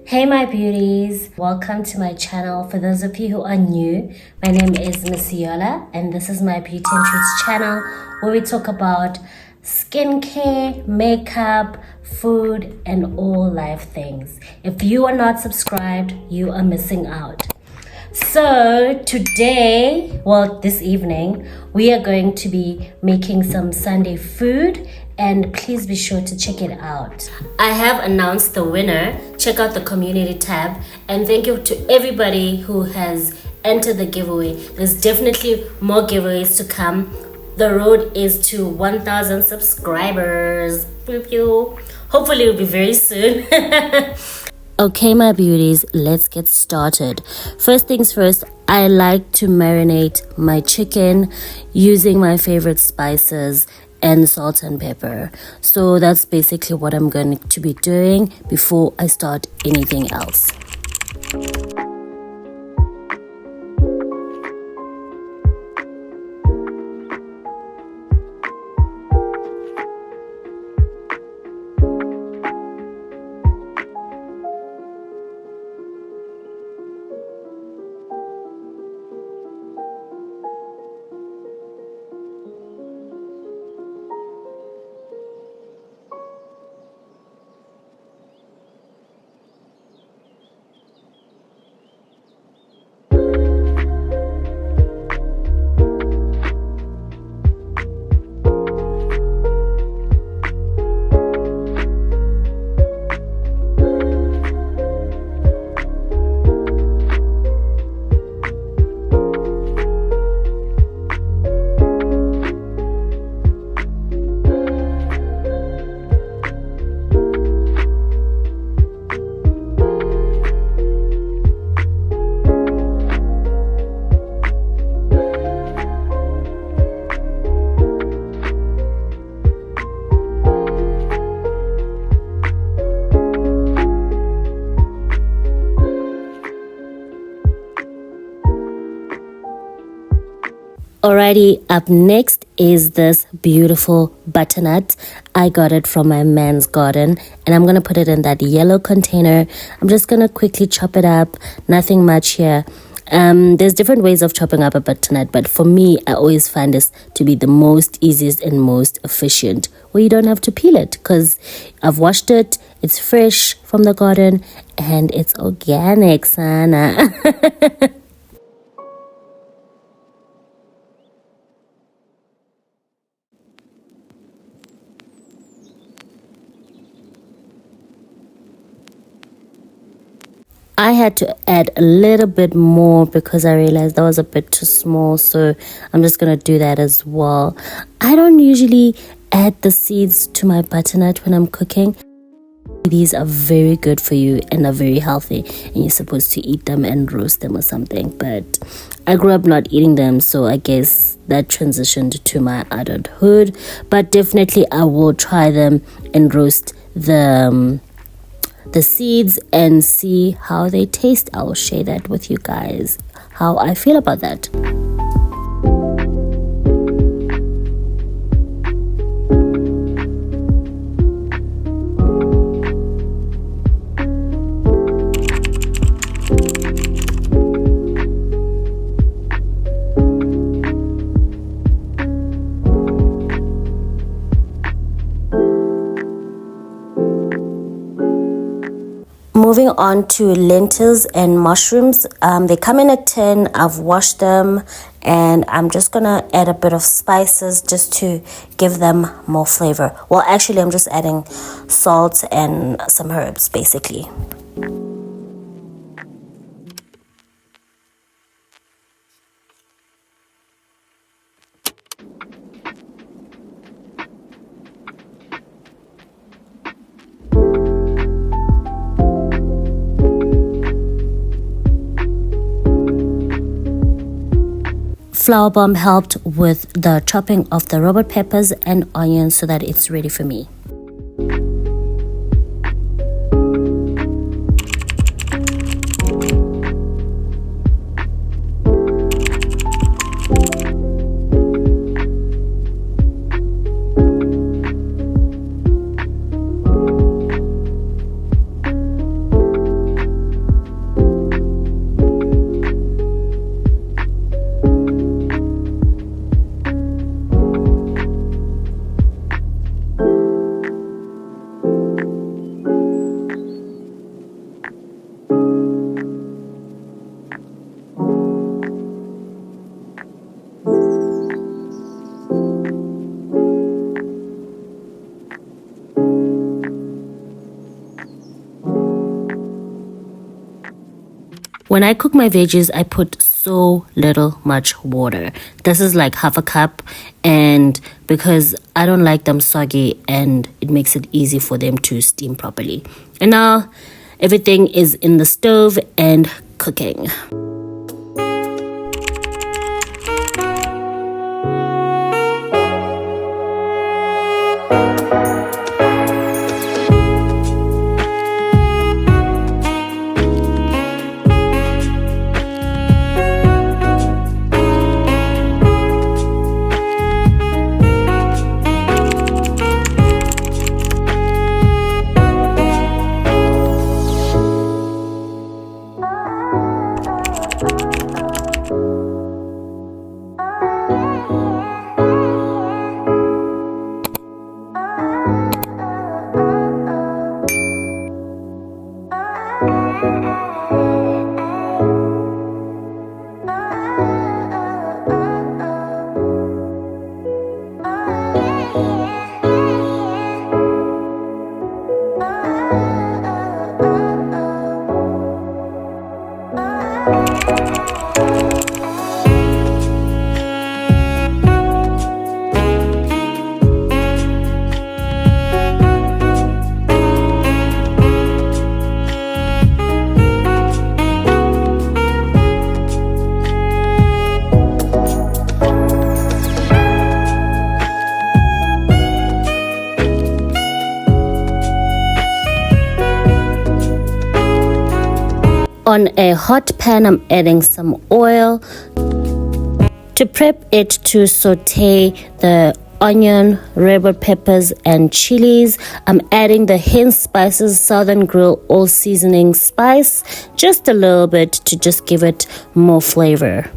Hey my beauties, welcome to my channel. For those of you who are new, my name is Miss Yola and this is my BeautienTreats channel where we talk about skincare, makeup, food and all life things. If you are not subscribed, you are missing out. So today, this evening, we are going to be making some Sunday food and please be sure to check it out. I have announced the winner. Check out the community tab and thank you to everybody who has entered the giveaway. There's definitely more giveaways to come. The road is to 1,000 subscribers. Hopefully it'll be very soon. Okay, my beauties, let's get started. First things first, I like to marinate my chicken using my favorite spices and salt and pepper. So that's basically what I'm going to be doing before I start anything else. Alrighty, up next is this beautiful butternut. I got it from my man's garden and I'm going to put it in that yellow container. I'm just going to quickly chop it up. Nothing much here. There's different ways of chopping up a butternut, but for me, I always find this to be the most easiest and most efficient, where you don't have to peel it because I've washed it, it's fresh from the garden, and it's organic, Sana. I had to add a little bit more because I realized that was a bit too small, so I'm just going to do that as well. I don't usually add the seeds to my butternut when I'm cooking. These are very good for you and are very healthy and you're supposed to eat them and roast them or something, but I grew up not eating them, so I guess that transitioned to my adulthood. But definitely I will try them and roast the seeds and see how they taste. I'll share that with you guys, how I feel about that. Moving on to lentils and mushrooms. They come in a tin. I've washed them and I'm just gonna add a bit of spices just to give them more flavor. Well, actually I'm just adding salt and some herbs basically. Flour bomb helped with the chopping of the robot peppers and onions so that it's ready for me. When I cook my veggies, I put so much water. This is like half a cup, and because I don't like them soggy, and it makes it easy for them to steam properly. And now everything is in the stove and cooking. On a hot pan, I'm adding some oil to prep it to saute the onion, red peppers, and chilies. I'm adding the hint spices, Southern Grill all seasoning spice, just a little bit to just give it more flavor.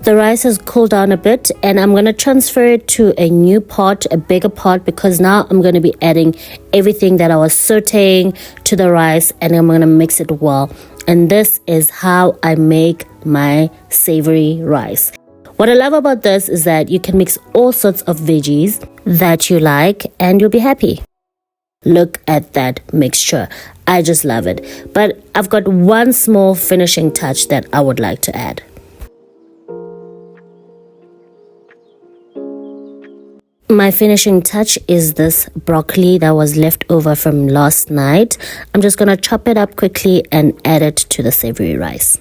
The rice has cooled down a bit, and I'm going to transfer it to a new pot, a bigger pot, because now I'm going to be adding everything that I was sauteing to the rice, and I'm going to mix it well. And this is how I make my savory rice. What I love about this is that you can mix all sorts of veggies that you like and you'll be happy. Look at that mixture. I just love it. But I've got one small finishing touch that I would like to add. My finishing touch is this broccoli that was left over from last night. I'm just going to chop it up quickly and add it to the savory rice.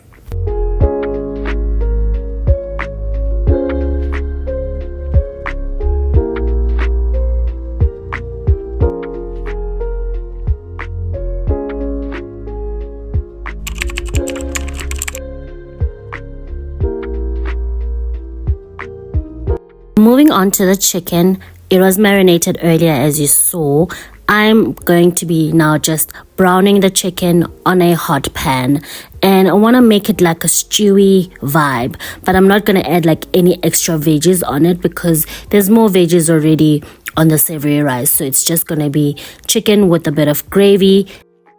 Moving on to the chicken, it was marinated earlier as you saw. I'm going to be now just browning the chicken on a hot pan, and I want to make it like a stewy vibe, but I'm not going to add like any extra veggies on it because there's more veggies already on the savory rice. So it's just going to be chicken with a bit of gravy.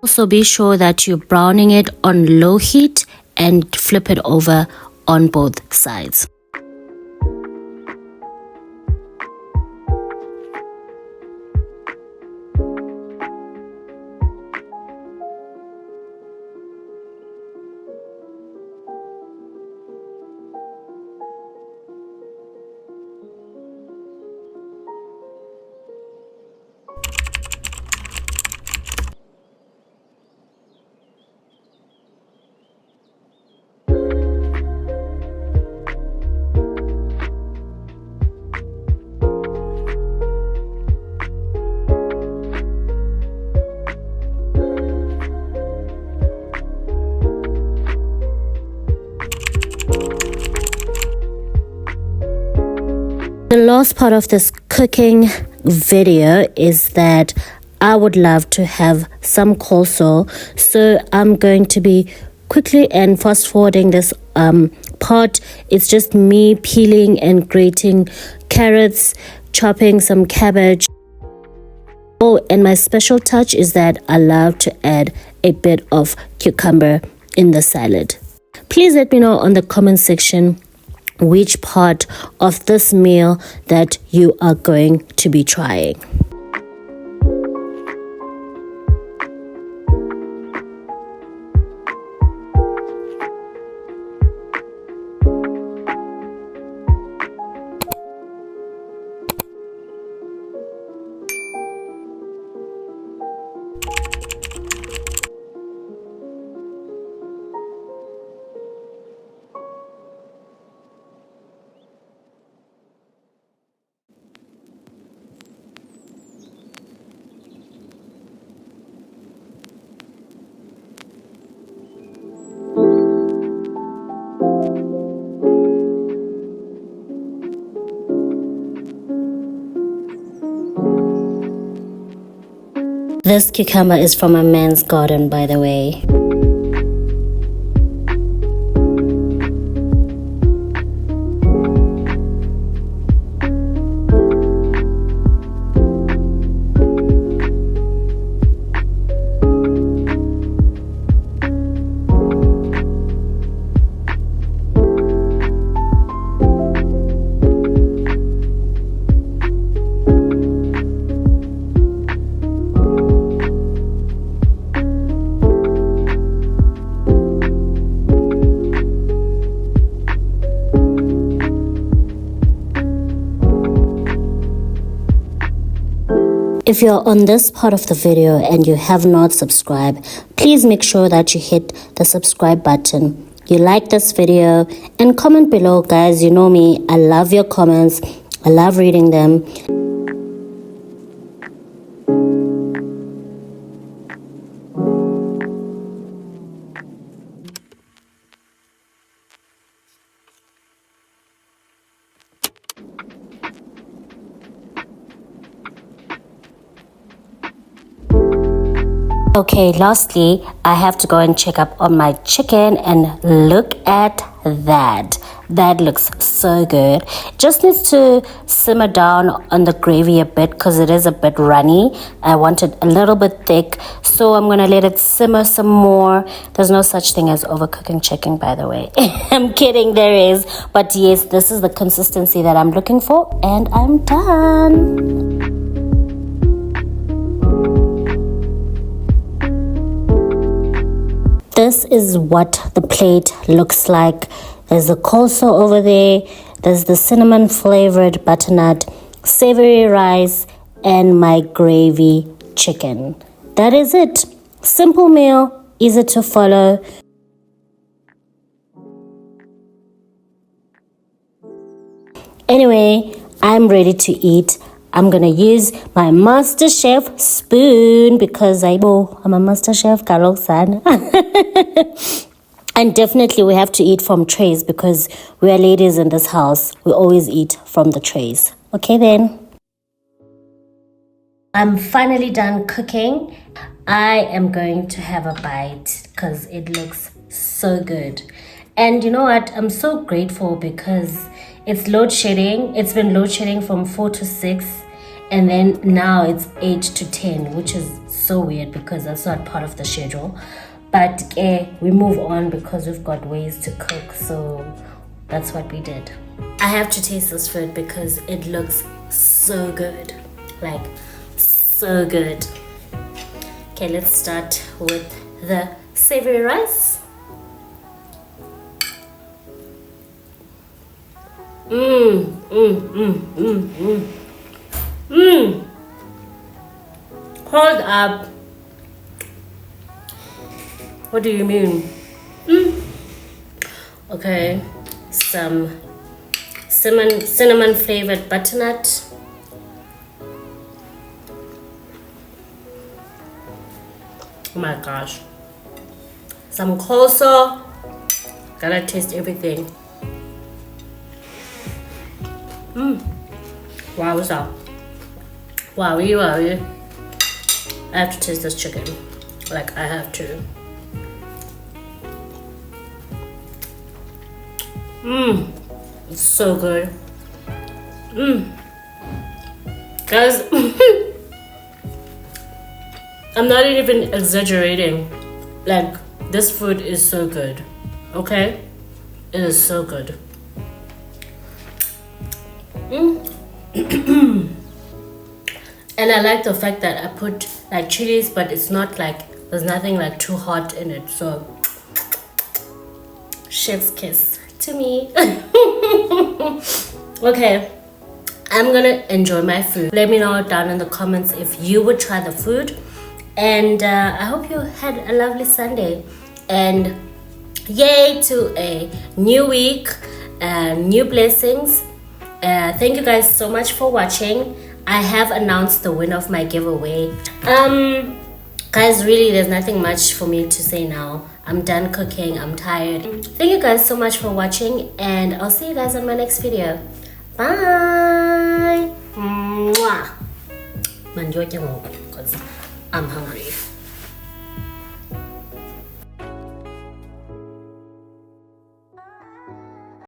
Also be sure that you're browning it on low heat and flip it over on both sides. The last part of this cooking video is that I would love to have some coleslaw, so I'm going to be quickly and fast forwarding this part. It's just me peeling and grating carrots, chopping some cabbage. Oh, and my special touch is that I love to add a bit of cucumber in the salad. Please let me know on the comment section which part of this meal that you are going to be trying. This cucumber is from a man's garden, by the way. If you're on this part of the video and you have not subscribed, please make sure that you hit the subscribe button. You like this video and comment below, guys. You know me, I love your comments. I love reading them. Okay, lastly, I have to go and check up on my chicken, and look at that. That looks so good. Just needs to simmer down on the gravy a bit because it is a bit runny. I want it a little bit thick, so I'm gonna let it simmer some more. There's no such thing as overcooking chicken, by the way. I'm kidding, there is. But yes, this is the consistency that I'm looking for, and I'm done. This is what the plate looks like. There's the coleslaw over there. There's the cinnamon flavored butternut, savory rice, and my gravy chicken. That is it. Simple meal, easy to follow. Anyway, I'm ready to eat. I'm gonna use my MasterChef spoon because I'm a MasterChef Karoksan. And definitely we have to eat from trays because we are ladies in this house. We always eat from the trays. Okay then. I'm finally done cooking. I am going to have a bite because it looks so good. And you know what? I'm so grateful because it's load shedding. It's been load shedding from 4 to 6. And then now it's 8 to 10, which is so weird because that's not part of the schedule. But we move on because we've got ways to cook. So that's what we did. I have to taste this food because it looks so good. Like, so good. Okay, let's start with the savory rice. Hold up. What do you mean? Okay, some cinnamon flavored butternut. Oh my gosh. Some coleslaw. Gotta taste everything. Wow, what's up? Wowie, wowie. I have to taste this chicken. Like, I have to. It's so good. Guys, I'm not even exaggerating. Like, this food is so good. Okay? It is so good. And I like the fact that I put like chilies, but it's not like, there's nothing like too hot in it. So, chef's kiss to me. Okay, I'm gonna enjoy my food. Let me know down in the comments if you would try the food. And I hope you had a lovely Sunday. And yay to a new week, new blessings. Thank you guys so much for watching. I have announced the winner of my giveaway. Guys, really, there's nothing much for me to say now. I'm done cooking. I'm tired. Thank you guys so much for watching, and I'll see you guys on my next video. Bye. Mwah. Because I'm hungry.